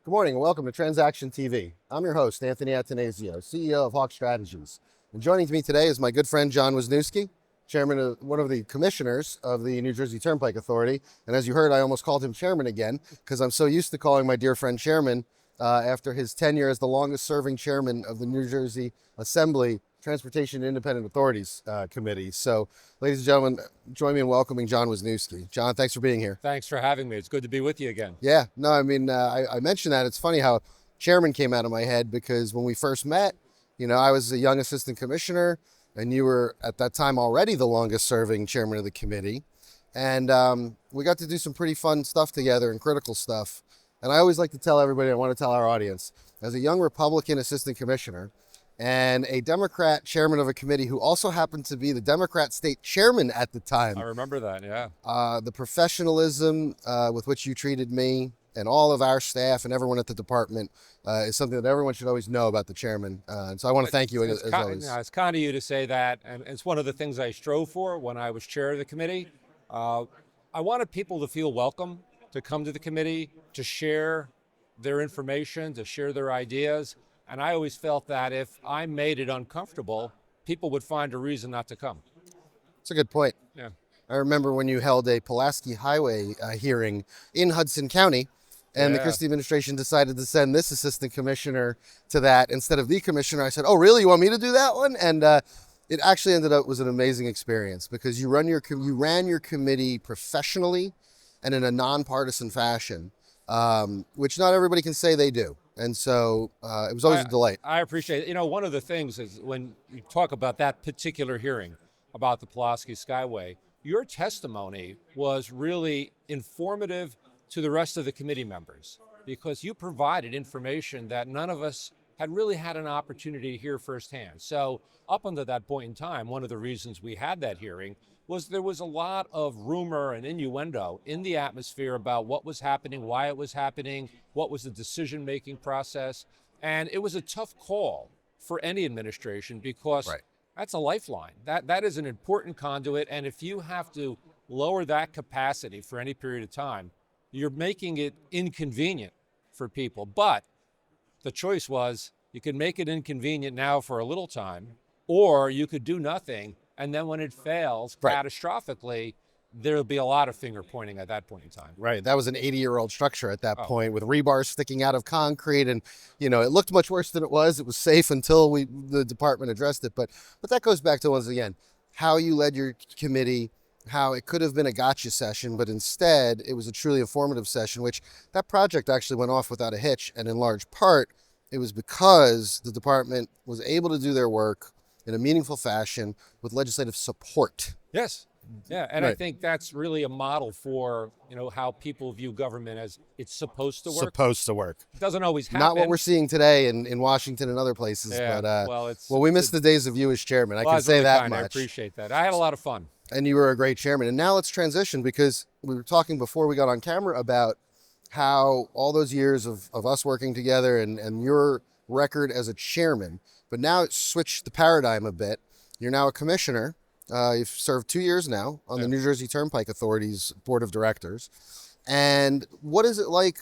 Good morning and welcome to Transaction TV. I'm your host, Anthony Atanasio, CEO of Hawk Strategies. And joining me today is my good friend, John Wisniewski, chairman of one of the commissioners of the New Jersey Turnpike Authority. And as you heard, I almost called him chairman again because I'm so used to calling my dear friend chairman after his tenure as the longest serving chairman of the New Jersey Assembly Transportation Independent Authorities Committee. So, ladies and gentlemen, join me in welcoming John Wisniewski. John, thanks for being here. Thanks for having me. It's good to be with you again. Yeah, no, I mentioned that. It's funny how chairman came out of my head because when we first met, I was a young assistant commissioner and you were at that time already the longest serving chairman of the committee. And we got to do some pretty fun stuff together and critical stuff. And I always like to tell everybody, I want to tell our audience, as a young Republican assistant commissioner and a Democrat chairman of a committee who also happened to be the Democrat state chairman at the time. I remember that, yeah. The professionalism with which you treated me and all of our staff and everyone at the department is something that everyone should always know about the chairman. And so I want to thank you as always. It's kind of you to say that, and it's one of the things I strove for when I was chair of the committee. I wanted people to feel welcome to come to the committee, to share their information, to share their ideas. And I always felt that if I made it uncomfortable, people would find a reason not to come. That's a good point. Yeah. I remember when you held a Pulaski Highway hearing in Hudson County, and the Christie administration decided to send this assistant commissioner to that instead of the commissioner. I said, "Oh, really? You want me to do that one?" And it actually ended up was an amazing experience because you ran your committee professionally and in a nonpartisan fashion, which not everybody can say they do. And so it was always a delight. I appreciate it. One of the things is when you talk about that particular hearing about the Pulaski Skyway, your testimony was really informative to the rest of the committee members because you provided information that none of us had really had an opportunity to hear firsthand. So up until that point in time, one of the reasons we had that hearing was there was a lot of rumor and innuendo in the atmosphere about what was happening, why it was happening, what was the decision-making process. And it was a tough call for any administration because that's a lifeline. That is an important conduit. And if you have to lower that capacity for any period of time, you're making it inconvenient for people. But the choice was you could make it inconvenient now for a little time, or you could do nothing. And then when it fails catastrophically, there'll be a lot of finger pointing at that point in time. Right. That was an 80-year-old structure at that point with rebar sticking out of concrete. And, it looked much worse than it was. It was safe until the department addressed it. But that goes back to, once again, how you led your committee, how it could have been a gotcha session, but instead it was a truly informative session, which that project actually went off without a hitch. And in large part, it was because the department was able to do their work in a meaningful fashion with legislative support. Yes. Yeah. And I think that's really a model for, how people view government as it's supposed to work. Supposed to work. It doesn't always happen. Not what we're seeing today in Washington and other places. Yeah, but we miss the days of you as chairman. I can say really that much. I appreciate that. I had a lot of fun. And you were a great chairman. And now let's transition because we were talking before we got on camera about how all those years of us working together and your record as a chairman. But now it's switched the paradigm a bit. You're now a commissioner. You've served 2 years now on the New Jersey Turnpike Authority's board of directors. And what is it like?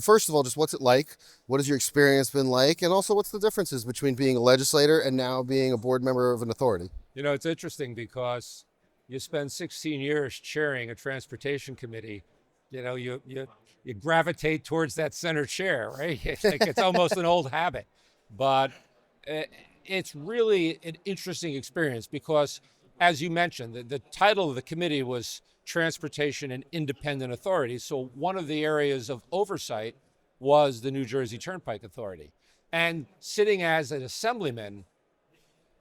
First of all, just what's it like? What has your experience been like? And also, what's the differences between being a legislator and now being a board member of an authority? It's interesting because you spend 16 years chairing a transportation committee. You gravitate towards that center chair, right? It's almost an old habit. But it's really an interesting experience because, as you mentioned, the title of the committee was Transportation and Independent Authority. So one of the areas of oversight was the New Jersey Turnpike Authority. And sitting as an assemblyman,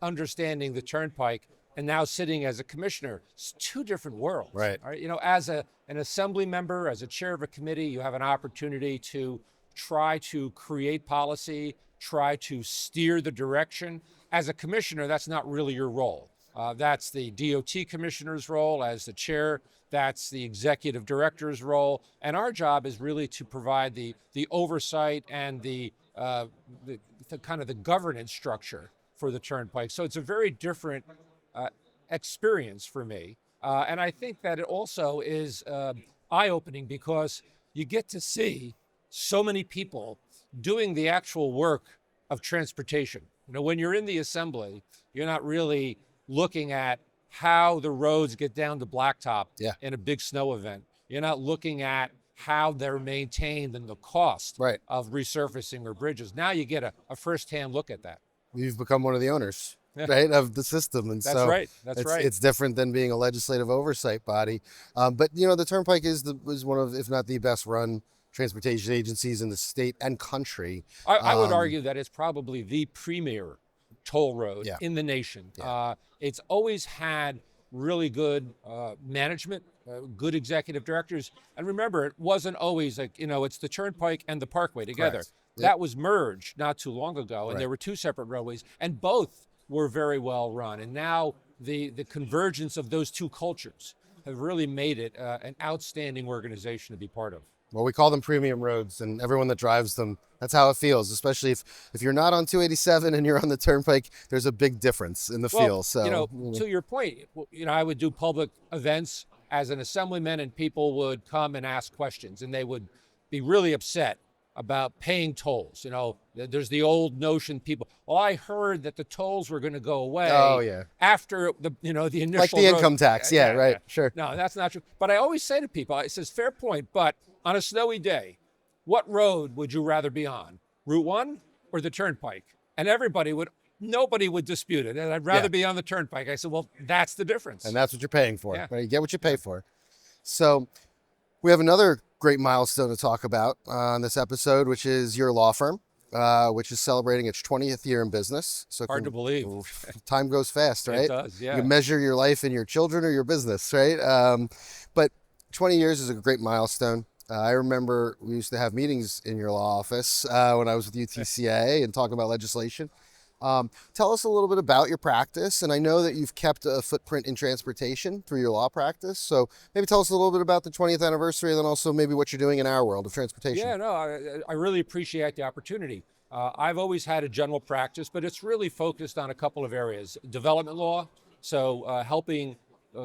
understanding the Turnpike, and now sitting as a commissioner, it's two different worlds. Right. As an assembly member, as a chair of a committee, you have an opportunity to try to create policy, try to steer the direction. As a commissioner, that's not really your role. That's the DOT commissioner's role. As the chair, that's the executive director's role. And our job is really to provide the oversight and the kind of the governance structure for the Turnpike. So it's a very different experience for me. And I think that it also is eye-opening because you get to see so many people doing the actual work of transportation. When you're in the assembly, you're not really looking at how the roads get down to blacktop Yeah. in a big snow event. You're not looking at how they're maintained and the cost Right. of resurfacing or bridges. Now you get a firsthand look at that. You've become one of the owners, Yeah. right, of the system, and That's so right. That's right. it's different than being a legislative oversight body. But the Turnpike is one of, if not the best run transportation agencies in the state and country. I would argue that it's probably the premier toll road Yeah. in the nation. Yeah. It's always had really good management, good executive directors. And remember, it wasn't always like, it's the Turnpike and the Parkway together. Correct. Yep. That was merged not too long ago, and Right. there were two separate roadways, and both were very well run. And now the convergence of those two cultures have really made it an outstanding organization to be part of. Well, we call them premium roads, and everyone that drives them, that's how it feels. Especially if you're not on 287 and you're on the Turnpike, there's a big difference in the feel. So, to your point, I would do public events as an assemblyman, and people would come and ask questions, and they would be really upset about paying tolls. There's the old notion, people, well, I heard that the tolls were going to go away. Oh, yeah. After the initial like the income tax. Yeah, right. Sure. No, that's not true. But I always say to people, it says, fair point, but on a snowy day, what road would you rather be on? Route 1 or the Turnpike? And nobody would dispute it. And I'd rather Yeah. be on the Turnpike. I said, well, that's the difference. And that's what you're paying for. Yeah. Right? You get what you pay for. So we have another great milestone to talk about on this episode, which is your law firm, which is celebrating its 20th year in business. So Hard to believe. Time goes fast, right? It does, yeah. You measure your life in your children or your business, right? But 20 years is a great milestone. I remember we used to have meetings in your law office when I was with UTCA and talking about legislation. Tell us a little bit about your practice, and I know that you've kept a footprint in transportation through your law practice, so maybe tell us a little bit about the 20th anniversary, and then also maybe what you're doing in our world of transportation. Yeah, no, I really appreciate the opportunity. I've always had a general practice, but it's really focused on a couple of areas. Development law, so helping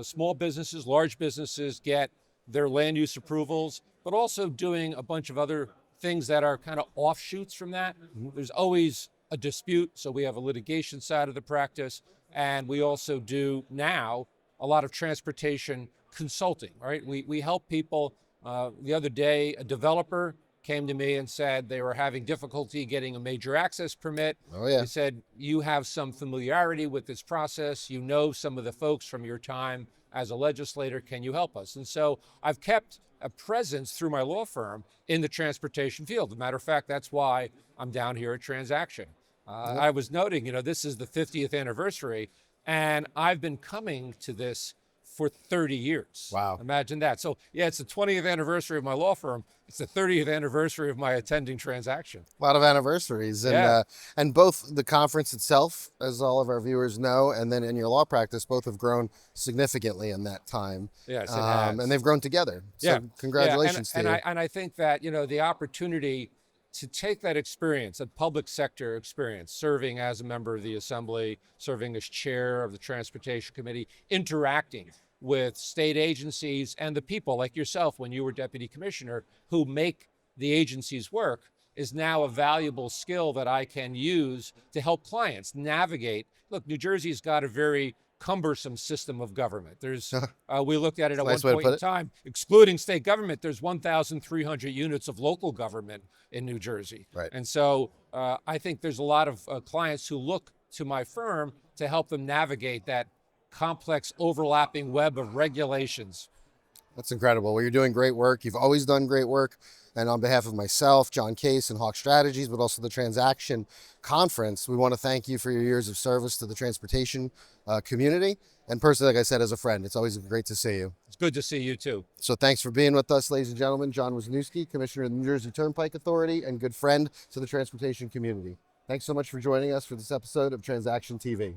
small businesses, large businesses get their land use approvals, but also doing a bunch of other things that are kind of offshoots from that. There's always a dispute, so we have a litigation side of the practice, and we also do now a lot of transportation consulting, right? We help people. The other day, a developer came to me and said they were having difficulty getting a major access permit. Oh, yeah. They said, you have some familiarity with this process. You know some of the folks from your time as a legislator. Can you help us? And so I've kept a presence through my law firm in the transportation field. As a matter of fact, that's why I'm down here at Transaction. I was noting, this is the 50th anniversary, and I've been coming to this for 30 years. Wow. Imagine that. So yeah, it's the 20th anniversary of my law firm. It's the 30th anniversary of my attending Transaction. A lot of anniversaries, and Yeah. And both the conference itself, as all of our viewers know, and then in your law practice, both have grown significantly in that time. Yes, it has. And they've grown together. So Yeah. congratulations Yeah. to you. And I think that, the opportunity to take that experience, a public sector experience, serving as a member of the assembly, serving as chair of the transportation committee, interacting with state agencies and the people like yourself when you were deputy commissioner who make the agencies work, is now a valuable skill that I can use to help clients navigate. Look, New Jersey's got a very cumbersome system of government. There's, we looked at it at Nice one way to point put in it. time, excluding state government, there's 1,300 units of local government in New Jersey. Right. And so I think there's a lot of clients who look to my firm to help them navigate that complex overlapping web of regulations. That's incredible. Well, you're doing great work. You've always done great work. And on behalf of myself, John Case, and Hawk Strategies, but also the Transaction Conference, we want to thank you for your years of service to the transportation community. And personally, like I said, as a friend, it's always great to see you. It's good to see you too. So thanks for being with us, ladies and gentlemen. John Wisniewski, Commissioner of the New Jersey Turnpike Authority and good friend to the transportation community. Thanks so much for joining us for this episode of Transaction TV.